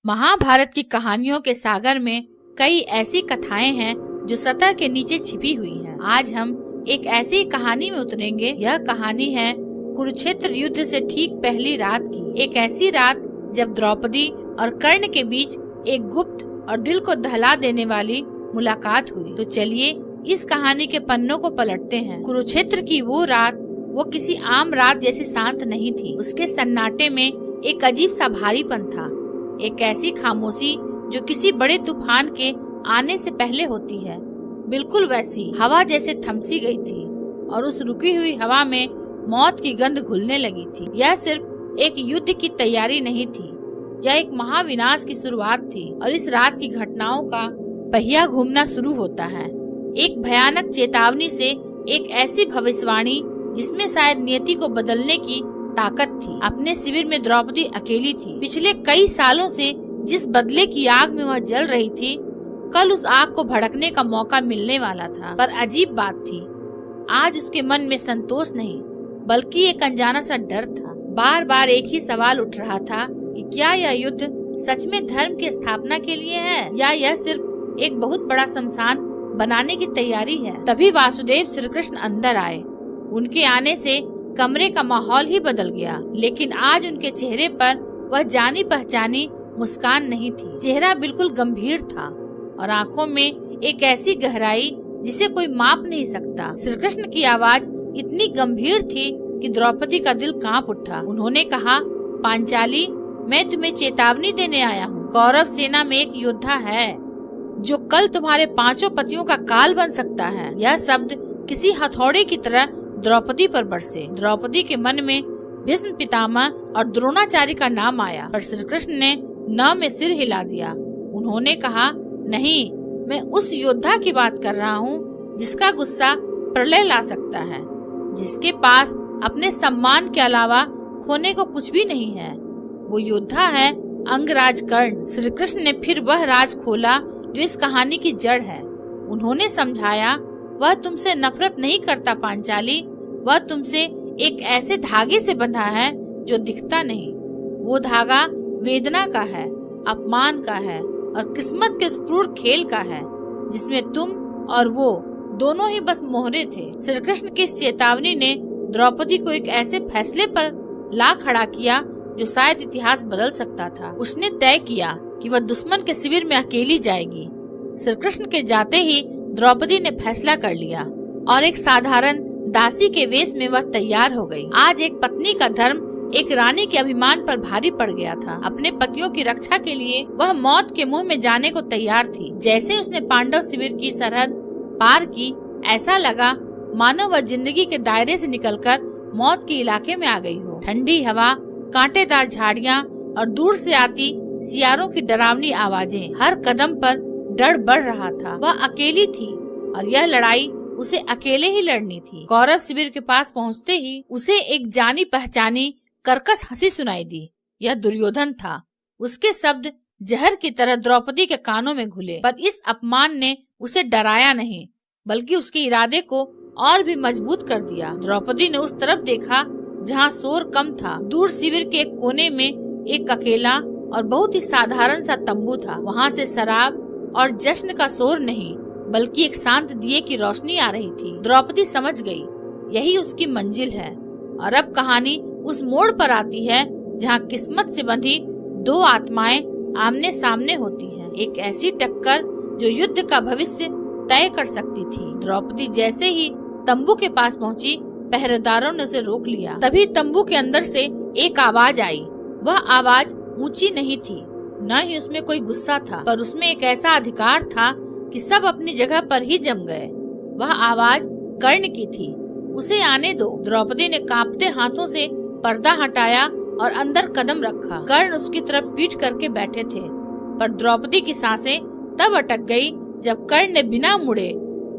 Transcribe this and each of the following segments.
महाभारत की कहानियों के सागर में कई ऐसी कथाएं हैं जो सतह के नीचे छिपी हुई हैं। आज हम एक ऐसी कहानी में उतरेंगे। यह कहानी है कुरुक्षेत्र युद्ध से ठीक पहली रात की। एक ऐसी रात जब द्रौपदी और कर्ण के बीच एक गुप्त और दिल को दहला देने वाली मुलाकात हुई। तो चलिए इस कहानी के पन्नों को पलटते हैं। कुरुक्षेत्र की वो रात वो किसी आम रात जैसी शांत नहीं थी। उसके सन्नाटे में एक अजीब सा भारीपन था, एक ऐसी खामोशी जो किसी बड़े तूफान के आने से पहले होती है। बिल्कुल वैसी हवा जैसे थमसी गई थी और उस रुकी हुई हवा में मौत की गंध घुलने लगी थी। यह सिर्फ एक युद्ध की तैयारी नहीं थी, यह एक महाविनाश की शुरुआत थी। और इस रात की घटनाओं का पहिया घूमना शुरू होता है, एक भयानक चेतावनी से, एक ऐसी भविष्यवाणी जिसमें शायद नियति को बदलने की ताकत थी। अपने शिविर में द्रौपदी अकेली थी। पिछले कई सालों से जिस बदले की आग में वह जल रही थी, कल उस आग को भड़कने का मौका मिलने वाला था। पर अजीब बात थी, आज उसके मन में संतोष नहीं बल्कि एक अनजाना सा डर था। बार बार एक ही सवाल उठ रहा था कि क्या यह युद्ध सच में धर्म की स्थापना के लिए है या यह सिर्फ एक बहुत बड़ा शमशान बनाने की तैयारी है। तभी वासुदेव श्री कृष्ण अंदर आए। उनके आने से कमरे का माहौल ही बदल गया, लेकिन आज उनके चेहरे पर वह जानी पहचानी मुस्कान नहीं थी। चेहरा बिल्कुल गंभीर था और आंखों में एक ऐसी गहराई जिसे कोई माप नहीं सकता। श्री कृष्ण की आवाज इतनी गंभीर थी कि द्रौपदी का दिल कांप उठा। उन्होंने कहा, पांचाली, मैं तुम्हें चेतावनी देने आया हूँ। कौरव सेना में एक योद्धा है जो कल तुम्हारे 5 पतियों का काल बन सकता है। यह शब्द किसी हथौड़े की तरह द्रौपदी पर बरसे। द्रौपदी के मन में भीष्म पितामह और द्रोणाचार्य का नाम आया, पर श्री कृष्ण ने न में सिर हिला दिया। उन्होंने कहा, नहीं, मैं उस योद्धा की बात कर रहा हूँ जिसका गुस्सा प्रलय ला सकता है, जिसके पास अपने सम्मान के अलावा खोने को कुछ भी नहीं है। वो योद्धा है अंगराज कर्ण। श्री कृष्ण ने फिर वह राज खोला जो इस कहानी की जड़ है। उन्होंने समझाया, वह तुमसे नफरत नहीं करता पांचाली, वह तुमसे एक ऐसे धागे से बंधा है जो दिखता नहीं। वो धागा वेदना का है, अपमान का है और किस्मत के क्रूर खेल का है, जिसमें तुम और वो दोनों ही बस मोहरे थे। श्री कृष्ण की इस चेतावनी ने द्रौपदी को एक ऐसे फैसले पर ला खड़ा किया जो शायद इतिहास बदल सकता था। उसने तय किया कि वह दुश्मन के शिविर में अकेली जाएगी। श्री कृष्ण के जाते ही द्रौपदी ने फैसला कर लिया और एक साधारण दासी के वेश में वह तैयार हो गई। आज एक पत्नी का धर्म एक रानी के अभिमान पर भारी पड़ गया था। अपने पतियों की रक्षा के लिए वह मौत के मुंह में जाने को तैयार थी। जैसे उसने पांडव शिविर की सरहद पार की, ऐसा लगा मानो वह जिंदगी के दायरे से निकलकर मौत के इलाके में आ गई हो। ठंडी हवा, कांटेदार झाड़ियाँ और दूर से आती सियारों की डरावनी आवाजें, हर कदम पर डर बढ़ रहा था। वह अकेली थी और यह लड़ाई उसे अकेले ही लड़नी थी। कौरव शिविर के पास पहुंचते ही उसे एक जानी पहचानी कर्कश हंसी सुनाई दी। यह दुर्योधन था। उसके शब्द जहर की तरह द्रौपदी के कानों में घुले, पर इस अपमान ने उसे डराया नहीं बल्कि उसके इरादे को और भी मजबूत कर दिया। द्रौपदी ने उस तरफ देखा जहाँ शोर कम था। दूर शिविर के एक कोने में एक अकेला और बहुत ही साधारण सा तंबू था। वहाँ से शराब और जश्न का शोर नहीं बल्कि एक शांत दिए की रोशनी आ रही थी। द्रौपदी समझ गई, यही उसकी मंजिल है। और अब कहानी उस मोड़ पर आती है जहाँ किस्मत से बंधी 2 आत्माएं आमने सामने होती हैं। एक ऐसी टक्कर जो युद्ध का भविष्य तय कर सकती थी। द्रौपदी जैसे ही तंबू के पास पहुंची, पहरेदारों ने उसे रोक लिया। तभी तंबू के अंदर से एक आवाज आई। वह आवाज ऊंची नहीं थी, न ही उसमें कोई गुस्सा था, पर उसमें एक ऐसा अधिकार था कि सब अपनी जगह पर ही जम गए। वह आवाज कर्ण की थी। उसे आने दो। द्रौपदी ने कांपते हाथों से पर्दा हटाया और अंदर कदम रखा। कर्ण उसकी तरफ पीठ करके बैठे थे, पर द्रौपदी की सांसें तब अटक गई जब कर्ण ने बिना मुड़े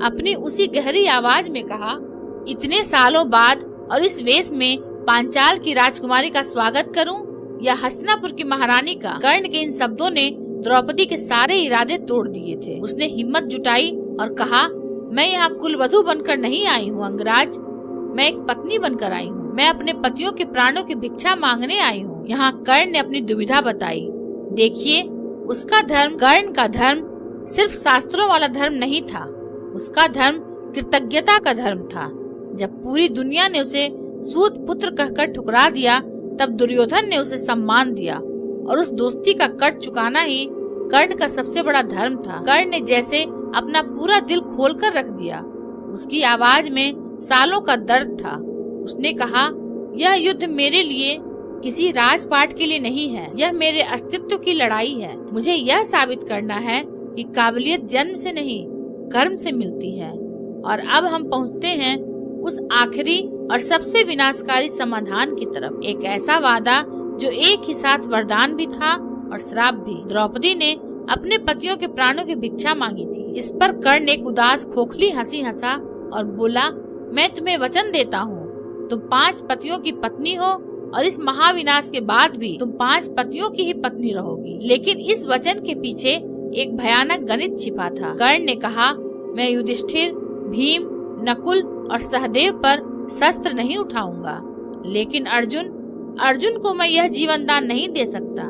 अपनी उसी गहरी आवाज में कहा, इतने सालों बाद और इस वेश में पांचाल की राजकुमारी का स्वागत करूं या हस्तिनापुर की महारानी का। कर्ण के इन शब्दों ने द्रौपदी के सारे इरादे तोड़ दिए थे। उसने हिम्मत जुटाई और कहा, मैं यहाँ कुलवधू बनकर नहीं आई हूँ अंगराज, मैं एक पत्नी बनकर आई हूँ। मैं अपने पतियों के प्राणों की भिक्षा मांगने आई हूँ। यहाँ कर्ण ने अपनी दुविधा बताई। देखिए, उसका धर्म, कर्ण का धर्म सिर्फ शास्त्रों वाला धर्म नहीं था। उसका धर्म कृतज्ञता का धर्म था। जब पूरी दुनिया ने उसे सूत पुत्र कहकर ठुकरा दिया, तब दुर्योधन ने उसे सम्मान दिया और उस दोस्ती का कर्ज चुकाना ही कर्ण का सबसे बड़ा धर्म था। कर्ण ने जैसे अपना पूरा दिल खोलकर रख दिया। उसकी आवाज में सालों का दर्द था। उसने कहा, यह युद्ध मेरे लिए किसी राजपाट के लिए नहीं है, यह मेरे अस्तित्व की लड़ाई है। मुझे यह साबित करना है कि काबिलियत जन्म से नहीं, कर्म से मिलती है। और अब हम पहुंचते हैं उस आखिरी और सबसे विनाशकारी समाधान की तरफ। एक ऐसा वादा जो एक ही साथ वरदान भी था और श्राप भी। द्रौपदी ने अपने पतियों के प्राणों की भिक्षा मांगी थी। इस पर कर्ण एक उदास खोखली हंसी हंसा और बोला, मैं तुम्हें वचन देता हूँ, तुम 5 पतियों की पत्नी हो और इस महाविनाश के बाद भी तुम 5 पतियों की ही पत्नी रहोगी। लेकिन इस वचन के पीछे एक भयानक गणित छिपा था। कर्ण ने कहा, मैं युधिष्ठिर, भीम, नकुल और सहदेव पर शस्त्र नहीं उठाऊंगा, लेकिन अर्जुन को मैं यह जीवन दान नहीं दे सकता।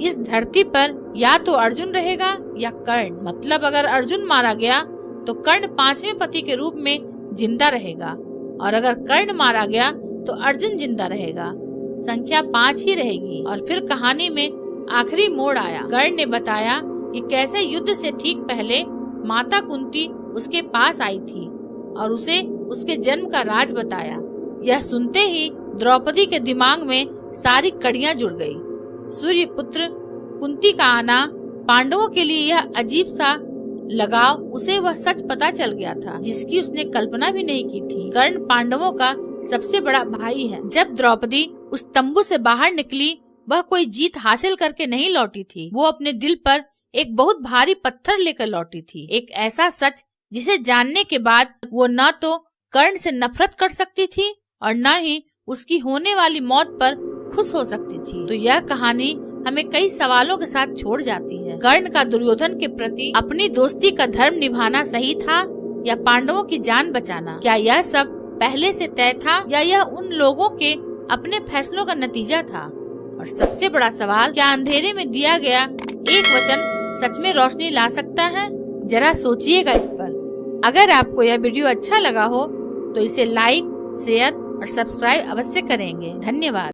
इस धरती पर या तो अर्जुन रहेगा या कर्ण। मतलब अगर अर्जुन मारा गया तो कर्ण 5वें पति के रूप में जिंदा रहेगा, और अगर कर्ण मारा गया तो अर्जुन जिंदा रहेगा। संख्या 5 ही रहेगी। और फिर कहानी में आखिरी मोड़ आया। कर्ण ने बताया कि कैसे युद्ध से ठीक पहले माता कुंती उसके पास आई थी और उसे उसके जन्म का राज बताया। यह सुनते ही द्रौपदी के दिमाग में सारी कड़ियां जुड़ गई। सूर्य पुत्र कुंती का आना, पांडवों के लिए यह अजीब सा लगाव, उसे वह सच पता चल गया था जिसकी उसने कल्पना भी नहीं की थी। कर्ण पांडवों का सबसे बड़ा भाई है। जब द्रौपदी उस तंबू से बाहर निकली, वह कोई जीत हासिल करके नहीं लौटी थी। वो अपने दिल पर एक बहुत भारी पत्थर लेकर लौटी थी। एक ऐसा सच जिसे जानने के बाद वो न तो कर्ण से नफरत कर सकती थी और न ही उसकी होने वाली मौत पर खुश हो सकती थी। तो यह कहानी हमें कई सवालों के साथ छोड़ जाती है। कर्ण का दुर्योधन के प्रति अपनी दोस्ती का धर्म निभाना सही था या पांडवों की जान बचाना? क्या यह सब पहले से तय था या यह उन लोगों के अपने फैसलों का नतीजा था? और सबसे बड़ा सवाल, क्या अंधेरे में दिया गया एक वचन सच में रोशनी ला सकता है? जरा सोचिएगा इस पर। अगर आपको यह वीडियो अच्छा लगा हो तो इसे लाइक, शेयर और सब्सक्राइब अवश्य करेंगे। धन्यवाद।